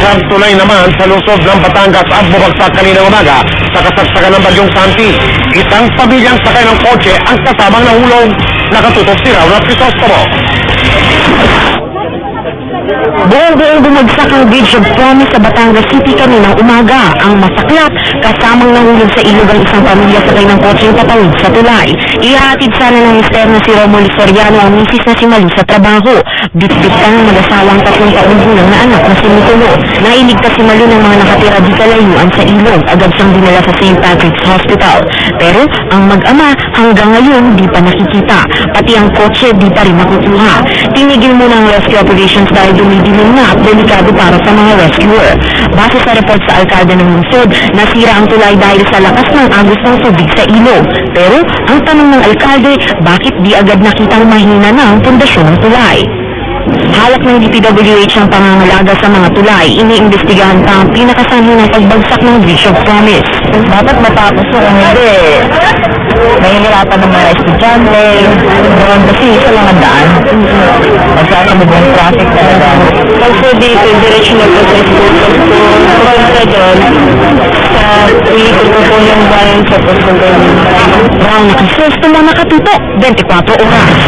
Isang tulay naman sa lungsod ng Batangas ang bumagsak kaninang umaga sa kasagsagan ng bagyong Santi. Isang pamilyang sakay ng kotse ang kasamang nahulog. Nakatutok si Raul Crisostomo. Buong bumagsak ang Bridge of Promise sa Batangas City kaninang umaga. Ang masaklap, kasamang nahulog sa ilog ang isang pamilya sakay ng kotseng patawid sa tulay. Ihahatid sana ng mister na si Romulo Soriano ang misis na si Malu sa trabaho. Bit-bit ang mag-asawang 3 taong gulang na anak na si Niculo. Nailigtas si Malu ng mga nakatira di kalayuan sa ilog. Agad siyang dinala sa St. Patrick's Hospital. Pero ang mag-ama hanggang ngayon di pa nakikita. Pati ang kotse di pa rin makukuha. Tinigil muna ang rescue operations dahil dumidilim na at delikado para sa mga rescuer. Base sa report sa alkalde ng lungsod, nasira ang tulay dahil sa lakas ng agos ng tubig sa ilog. Pero ang tanong ng alkalde, bakit di agad nakitang mahina na ang pundasyon ng tulay? Hawak ng DPWH ang pangangalaga sa mga tulay. Iniimbestigahan pa ang pinakasanhi ng pagbagsak ng Bridge of Promise. Dapat matapos kung hindi. Nahihirapan ng mga estudyante. Doon kasi sa mga daan. Magsasamid ng traffic talaga. Kasi dito, diretso na po sa school. Pagka doon, sa weekend ko po yung bayan sa Pagkakas. Brown, nakasusto mo nakatutok. 24 oras.